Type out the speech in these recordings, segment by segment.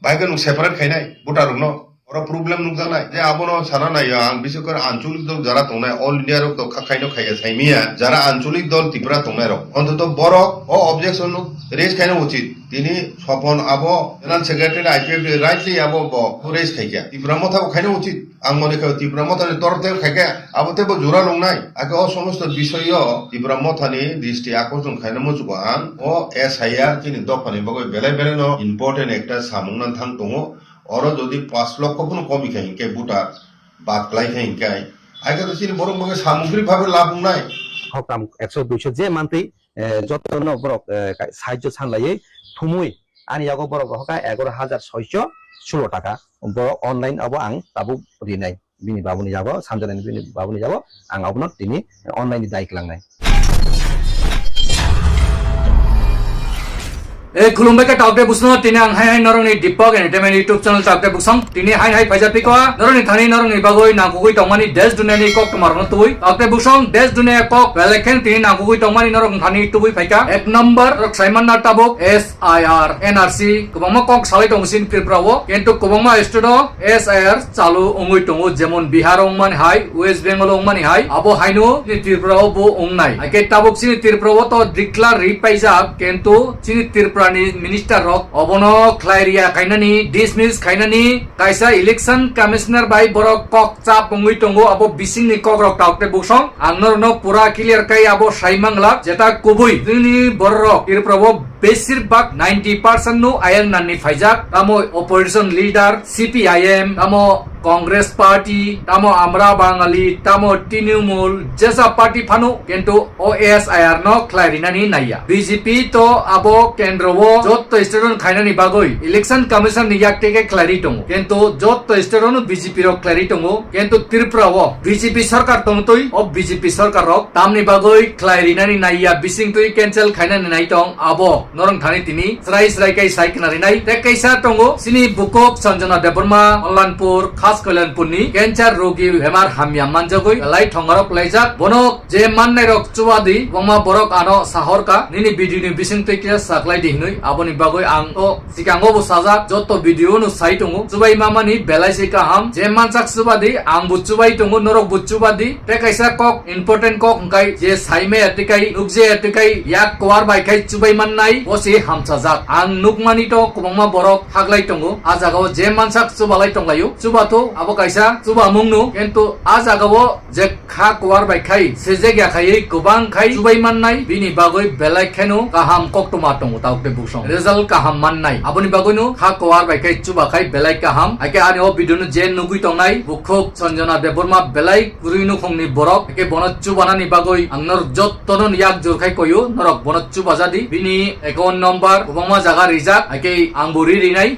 बाहायखौ नों सेपारेट खायनाय भटारनो और प्रब्लेम नुजानाय जे आबनो साना नायो आं बिसेसकर आंचलिक दल जारा दंनाय अल इंडिया रक खाखायनो खाया साइमिया जारा आंचलिक दल त्रिपुरा दंनाय रक अन्तत बरक ओ ऑब्जेक्शन रेज खायनो उचित दिनै सपन आबो जनरल सेक्रेटारि आईपीएफ राइटलि आबो ब रेज खायया त्रिपुरा मथाबो खायनो उचित आं मने खाय त्रिपुरा मथानि तरते खायया आबोतेबो जुरा लंनाय आके अ समस्त विषय त्रिपुरा मथानि दृष्टि आकर्षण खायनो मुजुको आं ओ एसआईआर जिनि दफानि बगै बेले बेलेनो इम्पोर्टेन्ट एकटा सामुंनान थां दङ और যদি 5 লক্ষ কোনো কমি খাই কে ভোটার বাদ লাই খাই কাই আগে তো চিনি বরং মগে সামগ্রিক ভাবে লাভ নাই হকাম 100 200 যে মানতে যতন বড় সাহায্য সানলাই থুমুই আনি আগো বড় হকা 11616 টাকা বড় অনলাইন আবো আং তাবু রিনাই বিনি বাবুনি যাব সানজানানি বিনি বাবুনি যাব আং আবনো তিনি অনলাইন দাইক লাংনাই खुलुमबाय का टाउटे बुसनो तिने आं हाय नरंनि दीपक एंटरटेनमेंट यूट्यूब चैनल टाउटे बुसं तिने हाय फाइजापिको नरंनि थानि नरंनि बागै नागुगै तंमानि देश दुनियानि कक तमारनो तुइ टाउटे बुसं देश दुनिया कक बेलेखेन तिने नागुगै तंमानि नरं थानि तुइ फाइका एक नंबर रक साइमान ना टाबुक एसआईआर एनआरसी गोबां कक सालै तंसिन त्रिपुरावो किन्तु गोबां स्टेटो एसआईआर चालु अंगै तंगो जेमन बिहार अंगमानि हाय वेस्ट बेंगल अंगमानि हाय आबो हायनो त्रिपुरावो बो अंगनाय आके टाबुक सिनि त्रिपुरावो तो डिक्लार रिपाइजा किन्तु सिनि त्रिपुरा मिनिस्टर रक अबनो क्लाइरिया खाइनानि डिसमिस खाइनानि काइसा इलेक्शन कमिशनर बाय बरक कक चा पंगै तंगो आबो बिसिंनि कक रक टाउटे बुसं आंनरनो पूरा क्लियर काई आबो साइमांगला जेता कुबुई जोंनि बरक त्रिपुरावो बेसिरभाग 90% नो आयन नानि फाइजाक तामो अपोजिशन लीडर सीपीआईएम तामो कांग्रेस पार्टी तामो आमरा बांगाली तामो तृणमूल जैसा पार्टी फानो किंतु ओएसआईआर नो क्लारिनानि नाया बीजेपी तो आबो केंद्रवो जत स्टेटन खाइनानि बागै इलेक्शन कमिशन नि याकटेके क्लारि दङ किंतु जत स्टेटन बीजेपी रो क्लारि दङ किंतु त्रिपुरावो बीजेपी सरकार दङतै ओ बीजेपी सरकार रो तामनि बागै क्लारिनानि नाया बिसिं तुइ कैंसेल खाइनानि नाय दं आबो नरं थानि तिनि स्राय स्राय काई साइकनारि नाय ते कैसा दङ सिनि बुकक संजना देबर्मा अलानपुर कल्याणपुरनि कैंसर रोगी बेमार हामिया मानजगै लाई ठंगारक लाइजाक बनक जे माननाय रक चुवादी बमा बरक आनो साहरका निनि भिडियोनि बिसिंतै के साखलाय दिहनै आबोनि बागै आं तो सिगाङो साजाक जत भिडियो नु साइ दङ जुबाय मामानि बेलाइसे काहाम जे मानसाक सुबादी आं बुचुबाय दङ नरक बुचुबादी ते कैसा कक इम्पोर्टेन्ट कक हंकाय जे साइमे एतिकाय नुकजे एतिकाय याक कवार बायखाय चुबाय माननाय बसे हामसाजाक आं नुकमानि तो कुबंमा बरक हागलाय दङ आजागाव जे मानसाक सुबालाय दंलायो सुबातो आबो काइसा सुबा मुंगनु किंतु आज आगावो जे खा कवार बायखाय सेजे ग्याखायै गोबां खाय जुबाय माननाय बिनि बागै बेलायखेनो गाहाम कक्टमा दङ ताउटे बुसं रिजल्ट गाहाम माननाय आबोनि बागैनो खा कवार बायखाय चुबाखाय बेलाय गाहाम आके आनि ओ भिडियोनो जे नुगुइ तंनाय बुखक संजना देबर्मा बेलाय गुरुइनु खंनि बरक एके बनत चुबानानि बागै आंनर जत्तनो याक जरखाय कयो नरक बनत चुबाजादि बिनि एकाउन्ट नम्बर गोबांमा जागा रिजाक आके आंबुरि रिनाय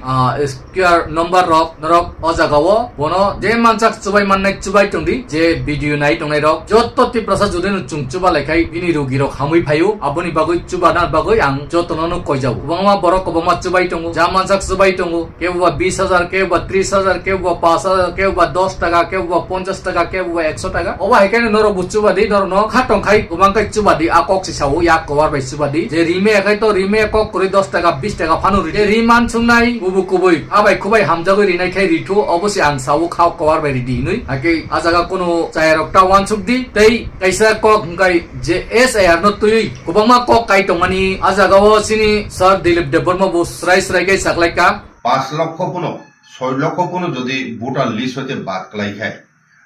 स्क्वायर नम्बर रक नरक अ जागावो बनो जे मानसाक चुबाय माननाय चुबाय तंदि जे भिडियो नाय तंनाय रक जत्तति प्रसाद जुदेनु चुंचुबा लायखाय बिनि रोगी रक हामै फायो आबोनि बागै चुबाना बागै आं जत्तननो कयजाव गोबांमा बरक गोबांमा चुबाय तंगो जा मानसाक चुबाय तंगो केबा 20000 केबा 30000 केबा 5000 केबा 10 টাকা केबा 50 টাকা केबा 100 টাকা ओबा हेकेनो नरो बुचुबादि नरो न खाटंखाय गोबांखाय चुबादि आकक सिसावो या कवार बाय चुबादि जे रिमे एखाय तो रिमे कक करि 10 টাকা 20 টাকা फानु रि रिमान सुंनाय बुबु कुबै आबाय खुबाय हामजागै रिनायखाय रिथु अबसे आं सावो खाव कवार बाय रिदि नै आके आजागा कोनो चायरकटा वानसुकदि तै कैसा कक हंकाय जे एसआईआर न तुइ गोबांमा कक काय तंमानि आजागाव सिनि सर दिलीप देबर्मा बो स्राय स्रायकै साखलायका 5 লক্ষ কোনো 6 লক্ষ কোনো যদি ভোটার লিস্ট হতে বাদ ক্লাই খায়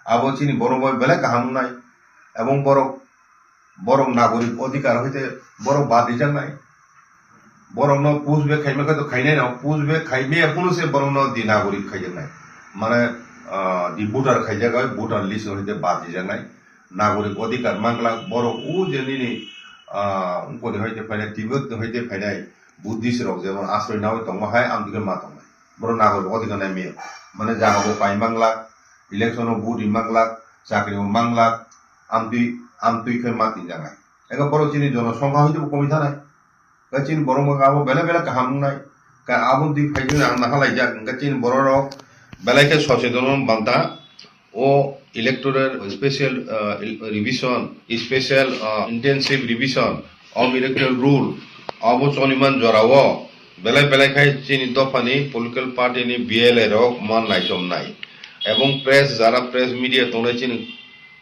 আবো চিনি বড় বড় বেলা কাহাম নাই এবং বড় বড় নাগরিক অধিকার হইতে বড় বাদ দিজান নাই বড় ন পুজবে খাইমে তো খাইনাই না পুজবে খাইমে এখনো সে বড় ন দি নাগরিক খাইজান নাই মানে দি ভোটার খাইজা গায় ভোটার লিস্ট হইতে বাদ দিজান নাই নাগরিক অধিকার মাংলা বড় ও যে নিনি উপরে হইতে ফাইনাই তিব্বত হইতে ফাইনাই বুদ্ধিস্ট রক যেমন আশ্রয় নাও দङ हाय आं दिगन मा दङ बर नागरिक अधिकार नाय मे माने जागाबो पाइ मांगला इलेक्शनो बुट मांगला चाकरिबो मांगला आमतुइ खै माति जानाय एगा बर चिनि जनसंख्या हइते कमि थानाय गाचिन बर मगाबो बेला बेला काहाम नाय का आबो दि फाइजों आं नाहालाय जा गाचिन बर रक बेलायखे सचेतन बांता ओ electoral special revision special intensive revision of electoral roll अब चनिमान जराव বেলায় বেলায় খাই চিনি দফানি পলিটিক্যাল পার্টিনি বিএলএ রক মান নাইসম নাই এবং প্রেস যারা প্রেস মিডিয়া তোনে চিনি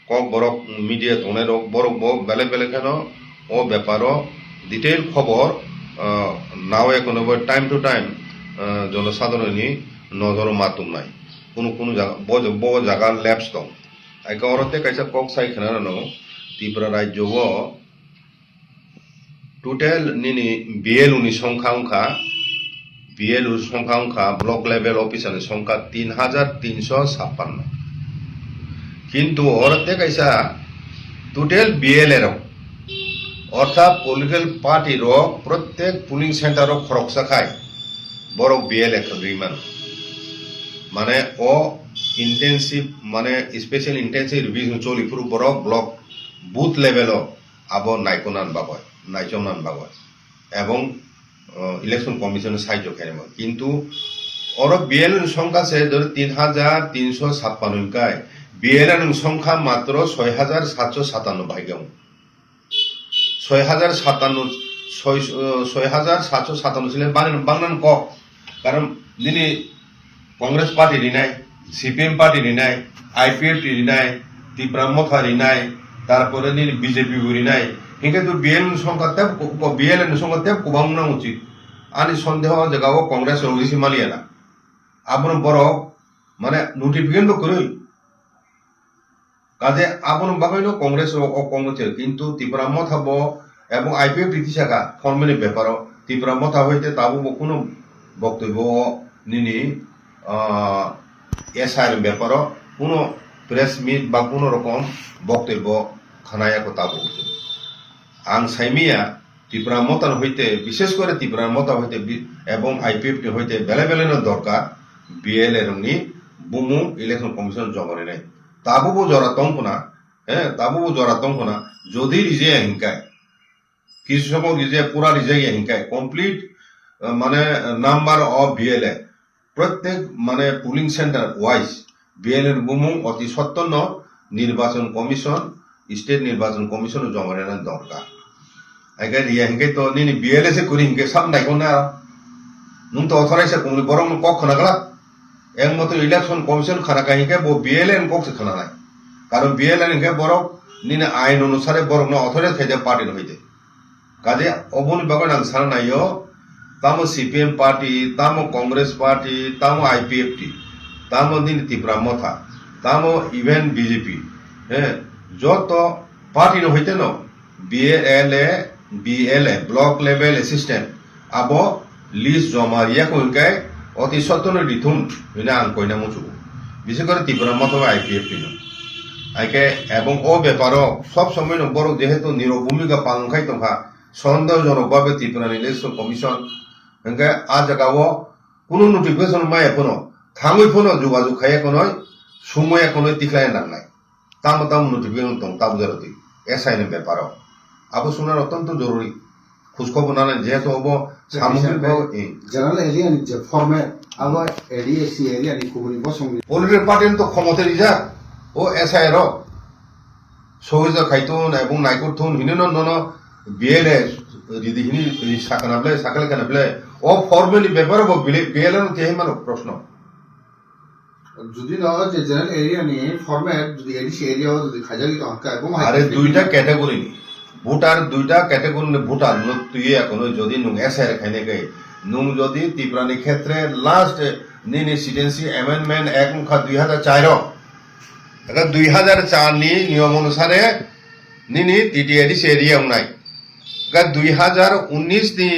কক বড় মিডিয়া তোনে রক বড় বেলায় বেলায় কেন ও ব্যাপার ডিটেইল খবর নাও এখন টাইম টু টাইম জনসাধারণনি নজর মাতুম নাই কোনো কোনো জায়গা বড় জায়গা ল্যাবস দं আইকা অরতে কাইসা কক সাই খেনানো ত্রিপুরা রাজ্য টোটাল নিনি বিএলউ नि সংখ্যা অংখ্যা বিএলউ সংখ্যা অংখ্যা ব্লক লেভেল অফিসারের সংখ্যা 3356 কিন্তু অরতে কাইসা টোটাল বিএলএ রক অর্থাৎ পলিটিক্যাল পার্টির প্রত্যেক পুলিং সেন্টার খরকসা খায় বড় বিএলএ রিমান মানে ও ইন্টেন্সিভ মানে স্পেশাল ইন্টেন্সিভ রিভিশন চলি পুরো বড় ব্লক বুথ লেভেল আবো নাইকোনান বাবয় নাইচমনান বাবয় এবং ইলেকশন কমিশনের সাহায্য খেলেন কিন্তু ওর বিএলএন সংখ্যা সে ধরে 3356 কায় বিএলএন সংখ্যা মাত্র 6757 ভাগ্যম 6757 ছিলেন বাংলান ক কারণ যিনি কংগ্রেস পার্টি রিনাই সিপিএম পার্টি রিনাই আইপিএফ রিনাই ত্রিপুরা মথা রিনাই তারপরে বিজেপি রিনাই হিংকে তো বিএলএন সংখ্যা তেব কুবাংনা উচিত আনি সন্দেহ জায়গাও কংগ্রেস রোগী মালিয়ানা আপনার বড় মানে নোটিফিকেশন তো করই কাজে আপনার বাগাইনো কংগ্রেস কংগ্রেস কিন্তু ত্রিপুরা মথা এবং আইপিএফ রীতি শাখা ফর্মেলি ব্যাপার ত্রিপুরা মথা হইতে তাবো কোনো বক্তব্য নিনি এসআইর ব্যাপার কোনো প্রেস মিট বা কোনো রকম বক্তব্য খানায়াকে তাবো আং সাইমিয়া ত্রিপুরা মতান হইতে বিশেষ করে ত্রিপুরা মতা হইতে এবং আইপিএফ হইতে বেলে বেলেনো দরকার বিএলএর নি বুমু ইলেকশন কমিশন জমরে নাই তাবো জরা তংকনা হ্যাঁ তাবো জরা তংকনা যদি রিজে হিংকায় কিছু সময় রিজে পুরা রিজে হিংকায় কমপ্লিট মানে নাম্বার অফ বিএলএ প্রত্যেক মানে পুলিং সেন্টার ওয়াইজ বিএলএর বুমু অতি সত্তর নির্বাচন কমিশন স্টেট নির্বাচন কমিশন জমরে না দরকার আগে রিয়া হিংকে তো নিনি বিএলএ সে করি হিংকে সব নাই কোন নুন তো অথরাইছে কোন বরং কক খানাগলা একমতো ইলেকশন কমিশন খানাকা হিংকে বিএলএন কক সে খানা নাই কারণ বিএলএন হিংকে বরং নিনে আইন অনুসারে বরং না অথরাইজ খাইতে পার্টি হইতে কাজে অবনি বাগান আং সারা নাইও তামো সিপিএম পার্টি তামো কংগ্রেস পার্টি তামো আইপিএফটি তামো দিন ত্রিপুরা মথা তামো ইভেন বিজেপি হ্যাঁ যত পার্টি হইতে ন বিএলএ ব্লক লেভেল অ্যাসিস্ট্যান্ট আবো লিস্ট জমা রিয়া কইকায় অতি সত্তর দিথুন হইনা আং কইনা মুচু বিশেষ করে ত্রিপুরা মথা আইপিএফটি ন আইকে এবং ও ব্যাপার সব সময় বড় যেহেতু নিরভূমিকা পালনখাই তখা সন্দেহজনকভাবে ত্রিপুরা ইলেকশন কমিশন হ্যাঁ আ জায়গাও কোনো নোটিফিকেশন মাই এখনো থাঙ্গই ফোন যোগাযোগ খাই এখনো সময় এখনো টিকলাই নাংনাই তাম তাম নোটিফিকেশন দं তাবো জারতি এসআইন ব্যাপার আবো শোনার অত্যন্ত জরুরি খোঁজখবর না যেহেতু হবো সামগ্রিক জেনারেল এরিয়া যে ফরম্যাট আবার এরিয়া সি এরিয়া নি কুবনি বসংনি পলিটিক্যাল পার্টির তো ক্ষমতা রিজা ও এসআই র সহজা খাইতুন এবং নাইকুরথুন হিনেন নন বিএলএ যদি হিনি সাকানাবলে সাকালে কানাবলে ও ফর্মালি ব্যাপার হবো বিএলএ তেহি মানো প্রশ্ন যদি না যে জেনারেল এরিয়া নি ফরম্যাট যদি এডিসি এরিয়া যদি খাজালি তো আঁকা এবং আরে দুইটা ক্যাটাগরি নি ভোটার দুইটা ক্যাটাগরি নি ভোটার লোক তুই এখন যদি নুং এসআই খাইনে গাই নুং যদি ত্রিপুরানি ক্ষেত্রে লাস্ট নিন সিটেন্সি অ্যামেন্ডমেন্ট 1/2004 এখন 2004 নি নিয়ম অনুসারে নিনি টিটিএডিসি এরিয়া নাই 2019 নি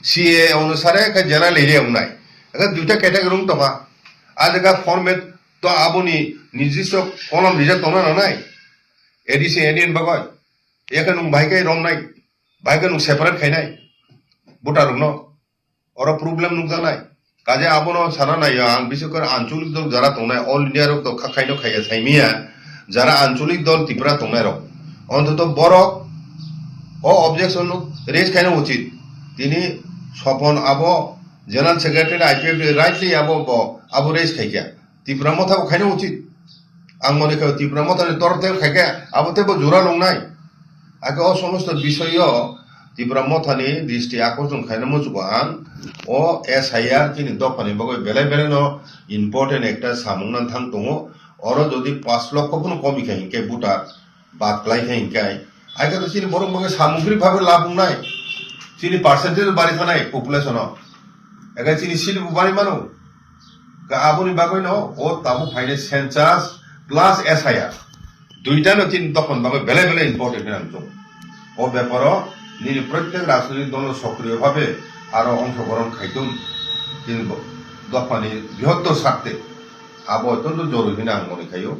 সিএ অনুসারে জেনারেল এরিয়া নাই এখন দুইটা ক্যাটাগরি টকা আজ ফর্মেট তো আপনি নির্দিষ্ট কলম রিজার্ভ তো নাই এডিসি এডিয়ান বাগয় এখানে ভাইকে রং নাই ভাইকে সেপারেট খাই নাই ভোটার ন ওর প্রবলেম নাই কাজে আবনো সারা নাই আং বিশেষ করে আঞ্চলিক দল যারা তোনায় অল ইন্ডিয়ার তো খাইনো খাইয়া সাইমিয়া যারা আঞ্চলিক দল ত্রিপুরা তোনায় অন্তত বড় ও অবজেকশন রেজ খাইনো উচিত তিনি স্বপন আবো জেনারেল সেক্রেটারি আইপিএফ রাইটলি আবো রেজ খাইকা ত্রিপুরা মথাবো খাইনো উচিত আং মনে খাই ত্রিপুরা মথার তরফ থেকে খাইকা আবো তেবো জোরা লং নাই আগে ও সমস্ত বিষয় ত্রিপুরা মথানি দৃষ্টি আকর্ষণ খাইনা মজুগান ও SIR চিনি দফানি বাগৈ বেলাই বেলাই ন ইম্পর্টেন্ট একটা সামুংনান থাং দङ অর যদি 5 লক্ষ কোনো কমি খাই হিংকে বুটার বাদ ক্লাই খাই হিংকাই আইকা তো চিনি বরং বাগৈ সামগ্রিক ভাবে লাভ নাই চিনি পার্সেন্টেজ বাড়ি থানাই পপুলেশন একা চিনি সিল বাড়ি মানো আবনি বাগৈ ন ও তাবু ফাইনে সেন্সাস প্লাস SIR দুইটা ন চিনি তখন বাগৈ বেলাই বেলাই ইম্পর্টেন্ট নাম দङ ও ব্যাপার নিজ প্রত্যেক রাজনৈতিক দল সক্রিয়ভাবে আরো অংশগ্রহণ খাইতুন কিন্তু দফানি বৃহত্তর স্বার্থে আবো অত্যন্ত জরুরি না মনে খাইও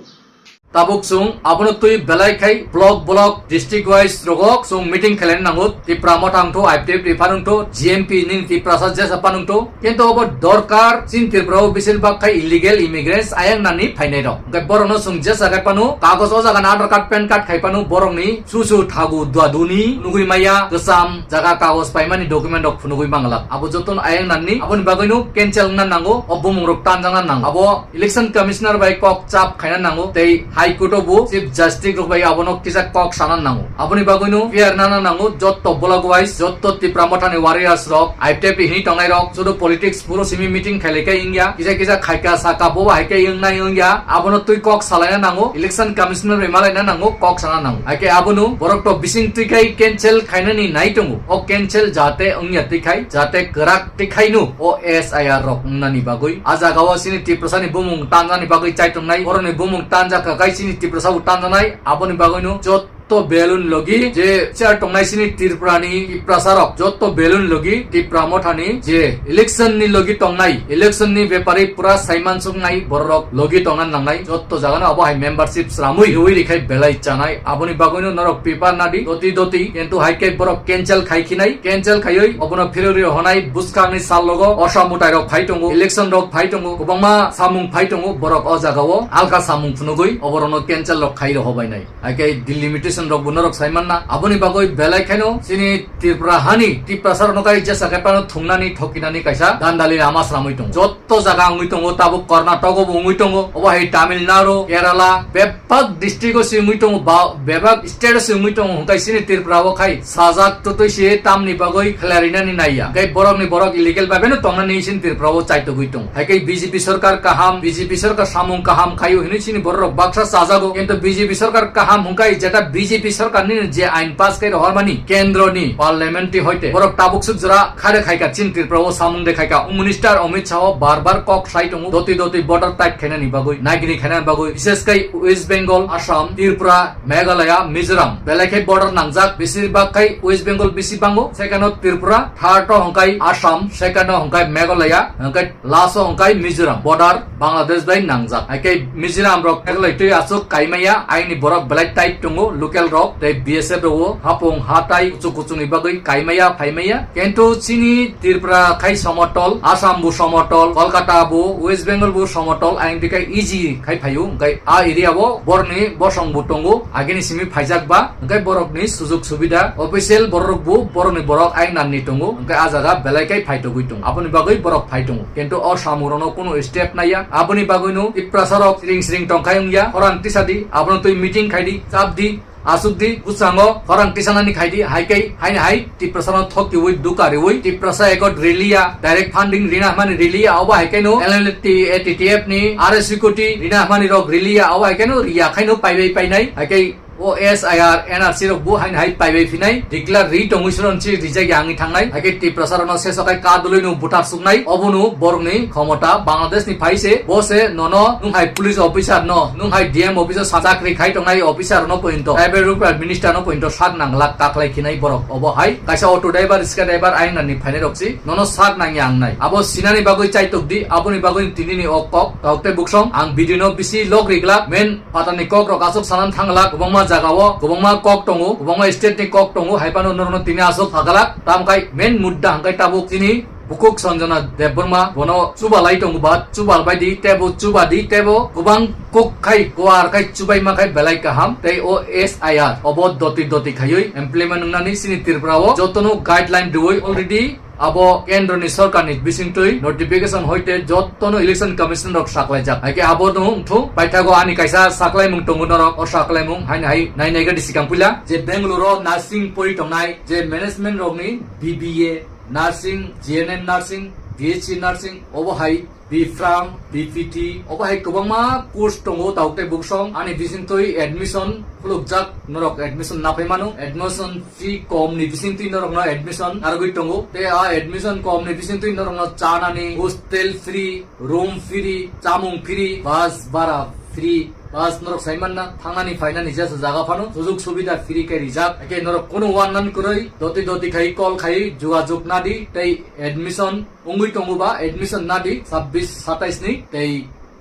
tabuk sung abono tui belai khai block district wise rogok sung meeting khelen nangut tipra motang to IPTF rifanung to GMP nin tipra sa jesa panung to kento obo dorkar sin tipra bisil bak khai illegal immigrants ayang nani phainai ro gai borono sung jesa khai panu kagos o jaga aadhar card pan card khai panu borong ni su thagu dwaduni nugui maya gesam jaga kagos paimani document rok phunugui manglak abo joton ayang nani aboni bagoinu cancel nan nango obomung rok tanjang nan nango abo election commissioner bai kok chap khaina nango tei High Court bu Chief Justice rok bai abono kisa kok sanan nango aboni bagoinu fair nana nango jotto block wise jotto tipra motani warriors rok IPTF hini tongnai rok sudo politics puro simi meeting khaileke ingya kisa khaika saka bo haike ingnai ingya abono tui kok salaina nango election commissioner remalai na nango kok sanan nango haike abono borok to bising tikai cancel khainani nai tongo o cancel jate ongya tikai jate kerak tikainu o SIR rok nani bagoi aja gawa sini tiprasani bumung tanjani bagoi chaitongnai boroni bumung tanja kakai sini tiprasa utanjanai aboni bagoinu jot to belun logi je chair tongnai sini tirprani prasarok jotto belun logi tipra mothani je election ni logi tongnai election ni bepari pura saiman sungnai borok logi tongan nangnai jotto jagana abo hai membership ramui hui rikhai belai chanai aboni bagoino norok paper nadi doti কিন্তু হাইকে borok cancel খাইখিনাই cancel খাইoi obono phirori honai buskangni sal logo osamutai rok phaitongo election rok phaitongo gobangma samung phaitongo borok o jagao alka samung phunugoi oborono cancel rok khairo hobai nai haike dilli rok bunorok saiman na aboni bagoi belai khaino sini tirpra hani tiprasar nokai jesa kapano thungnani thokinani kaisa dandali amas ramoi tong jotto jaga ngui tongo tabu Karnataka bo ngui tongo oba hei Tamil Nadu Kerala bebak district o singui tongo bebak state o singui tongo hukai sini tirpra o khai sajak to toi se tamni bagoi khlarina ni naiya kai borok illegal babe no tongnani sini tirpra o chaito gui tong hakai BJP sarkar kaham BJP sarkar samung kaham khayo hini sini borok baksa sajago কিন্তু BJP sarkar kaham hukai jeta BJP সরকার নি যে আইন pass করে হরমানি কেন্দ্র নি পার্লামেন্টে হইতে বড় টাবুক সুজরা খারে খাইকা চিন্তির প্রভু সামুন্দে খাইকা মিনিস্টার অমিত শাহ বারবার কক সাইটং দতি বর্ডার টাইট খেনা নি বাগৈ নাগিনি খেনা বাগৈ বিশেষ কাই ওয়েস্ট বেঙ্গল আসাম ত্রিপুরা মেঘালয় মিজোরাম বেলাইখাই বর্ডার নাংজাক বেশিরভাগ খাই ওয়েস্ট বেঙ্গল বেশি বাঙ্গো সেকেন্ড ত্রিপুরা থার্ড হংকাই আসাম সেকেন্ড হংকাই মেঘালয় হংকাই লাস্ট হংকাই মিজোরাম বর্ডার বাংলাদেশ বাই নাংজাক আইকাই মিজোরাম রক মেঘালয় তুই আসুক কাইমাইয়া আইনি বড় বেলাই টাইট টঙ্গো local rok tei BSF ro hapong hatai kuchuni bagoi kaimaya phaimaya kento chini Tripura khai somotol Assam bu somotol Kolkata bu West Bengal bu somotol aing dikai easy khai phayu gai a area bo borni bosong butongo ageni simi phaijak ba gai borok ni sujog subida official borok bu boroni borok aing nanni tongo gai a jaga belai kai phaito guitung aponi bagoi borok phaitongo kento o samurono kono step naiya aponi bagoi no iprasarok sring tongkai ungya oran tisadi aponi toi meeting khaidi chapdi asukdi usango orang tisanani khaidi haikai haina hai tiprasana thoki oi dukari oi tiprasa ekot relia direct funding rina mani relia oba haikai no LLT ATTF ni RSC koti rina mani rok relia oba haikai no ria khaino painai haikai o SIR NRC rok bu hain hai paibai finai declare ritongusron chi rijai angi thangnai hake tiprasarano sesokai ka dului no butar sugnai obonu borni khomota Bangladesh ni phaise bose nono nunghai police officer no nunghai DM officer sajak rekhai tongnai officer no pointo private rupal minister no pointo sak nanglak taklai khinai borok obo hai kaisa auto driver riska driver aina ni phaine rokchi nono sak nangi angnai abo sinani bagoi chaitokdi aboni bagoi tinini okok taukte buksong ang video no bisi log rigla men patani kok rok asok sanan thanglak bongma jagao gobongma kok tongo gobongma state ni kok tongo haipano norno tini asok thagalak tamkai main mudda hangkai tabuk tini bukuk sanjana debborma bono chubalai tongo bat chubal baidi tebo chubadi tebo gobang kok khai goar khai chubai ma khai belai kaham tei o SIR obod doti khayoi implement nani sini Tripura o jotono guideline duoi already abo kendro ni sarkar ni bisingtui notification hoite jottono election commission rok saklai jak haike abo no ungthu paithago ani kaisa saklai mung tongu norok or saklai mung haina hai nai naiga disikang pula je Bangalore nursing pori tongnai je management rok ni BBA nursing GNM nursing BHC nursing obo hai Bifram, BPT, obo hai kubangma course tongo taukte buksong ani bisingtui admission fulukjak norok admission napai manu admission fee kom ni bisingtui norok na admission argui tongo te a admission kom ni bisingtui norok na chanani hostel free room free chamung free bus bara free bus norok saimanna thangani fainani jasa jaga phano sujog subida free kai rijak eke norok kono wanan kuroi doti khai call khai jogajog nadi tei admission ungui tongo ba admission nadi 26 27 ni tei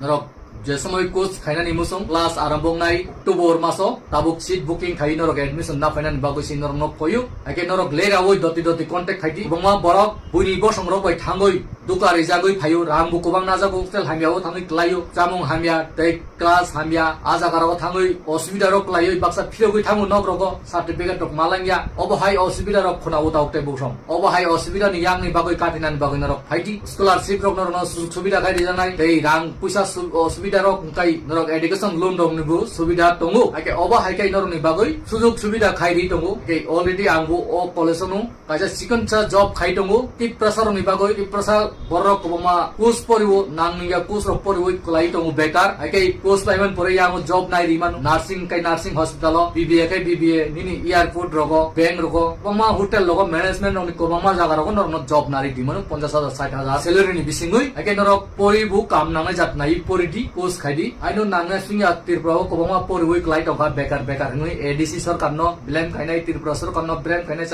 norok je সময় coach খাইনানি মুসং class আরম্ভং নাই October মাসো তাবুক seat booking খাই নরক admission না ফাইনানি বাগৈসি নরক knock কয়ু আকে নরক লেরা ওই দতি contact খাইটি বংমা Borok Buni বসং rock by থাঙ্গই দুকারি জাগৈ ফাইও রাং বুকুবাং নাজাগো তেল হামিয়াও থাঙ্গই ক্লাইও জামুং হামিয়া তে ক্লাস হামিয়া আজাগারাও থাঙ্গই অসুবিধা রক লাইও বাক্সা ফিরগৈ থাঙ্গু নক রক সার্টিফিকেট রক মালাঙ্গিয়া অবহাই অসুবিধা রক খনাও তাউতে বুসং অবহাই অসুবিধা নি ইয়াংনি বাগৈ কাটিনানি বাগৈ নরক ফাইটি স্কলারশিপ রক নরক সুযোগ সুবিধা খাই জানাই এই রাং পয়সা অসুবিধা rok kai norok education loan rok nibu subida tongo ake oba hai kai norok ni bagoi sujog subida khai ri tongo ke already angbu o college nu kaisa second job khai tongo ki pressure ni bagoi ki pressure borok kobama course poribo nangya course rok poribo klai tongo bekar ake course payment pore yang job nai ri manu nursing hospital BBA kai BBA nini airport rogo bank rogo kobama hotel rogo management rok ni kobama jaga rogo norok job nari di manu 50,000 60,000 salary ni bisingoi ake norok poribu kam nangai jat nai poridi course খাইদি আইনো নাংনা সিংয়া ত্রিপুরা কবমা পরিবই ক্লাই টকা বেকার নই ADC সরকার ন blame খাইনাই Tripura সরকার ন blame খাইনাই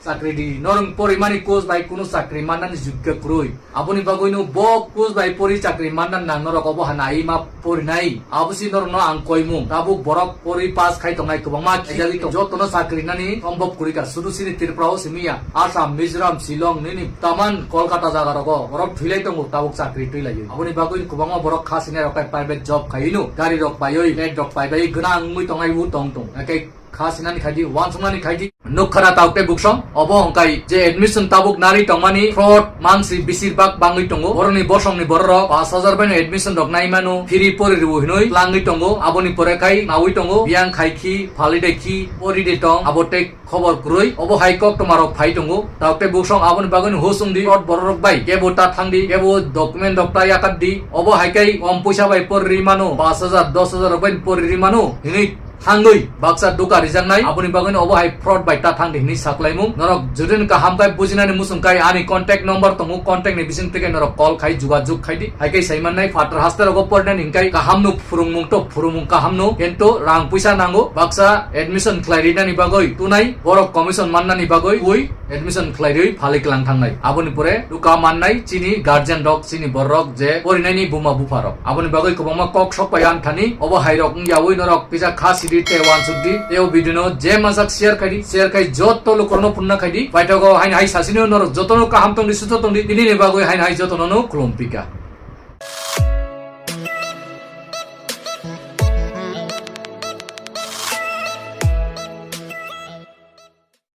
চাকরি দি নরং পরিমানি কোজ by কোনো চাকরি মাননানি যোগ্য ক্রই আপনি বাগইনো ব কোজ বাই পরি চাকরি মাননান নাং নরক অবহানাই মা পরিনাই আবসি নর ন আং কইমু তাবু বরক পরি পাস খাই টংনাই কবমা খেজালি তো যতন চাকরি নানি সম্ভব করিকা শুধু সিনি ত্রিপুরা সিমিয়া আসাম মিজোরাম শিলং নিনি তামান কলকাতা জায়গা রগ বরক থুইলাই টংগু তাবুক চাকরি টুইলাই আপনি বাগইন কবমা বরক খাসিনে rock private job kainu gari rok payoi net rok pai bai gnang mui tongai bu tong akai khasinani khaidi wansungani khaidi nukhara taukte buksong obo hongkai je admission tabuk nari tongmani fraud mangsi bisibak bangui tongo boroni bosongni borro 5000 bai admission rok nai manu free pori ribu hinoi langui tongo aboni pore kai naui tongo biang khaiki phalide ki pori de tong abote খবর গ্রই অব হাইকক তোমারক ফাই tongo তাকতে বুকসং আবন বাগনি হোসুংদি রট বড়রক বাই কেবো তা থাংদি কেবো ডকুমেন্ট ডক্টাই আকাদি অব হাইকাই কম পয়সা বাই পরি মানো 5000 10000 বাই পরি মানো হিনি থাঙ্গই বাক্সা দুকা রিজাং নাই আপনি বাগনি অব হাই ফ্রড বাই তা থাংদি হিনি সাকলাইমু নরক জুদিন কা হামকাই বুজিনানি মুসুংকাই আনি কন্টাক্ট নম্বর tongo কন্টাক্ট নি বিসিং থেকে নরক কল খাই যোগাযোগ খাইদি হাইকাই সাইমান নাই ফাটার হাস্তার গপ পড়নেন ইনকাই কাহামনু ফুরুংমুং তো ফুরুংমুং কাহামনু কিন্তু রাং পয়সা নাঙ্গো বাক্সা এডমিশন ক্লারিটানি বাগই তুনাই বড় কমিশন মাননানি বাগই ওই এডমিশন ক্লাইরি ফালিকলাং থাংনাই আপনি পরে দুকা মাননাই চিনি গার্জিয়ান রক চিনি বড়রক যে পরিনাইনি বুমা বুফারক আপনি বাগই কবমা কক সক পায়ান থানি অব হাই রক ইয়াওই নরক পিজা খাসি তে ওয়ান সুদি তেও ভিডিও যে মাসাক শেয়ার খাই যত লোকরনো পুন্না খাইদি বাইটাগো হাই হাই সাসিনো নরক যতনো কাহাম তংদি সুতো তংদি তিনি নেবাগই হাই হাই যতনো ক্লম্পিকা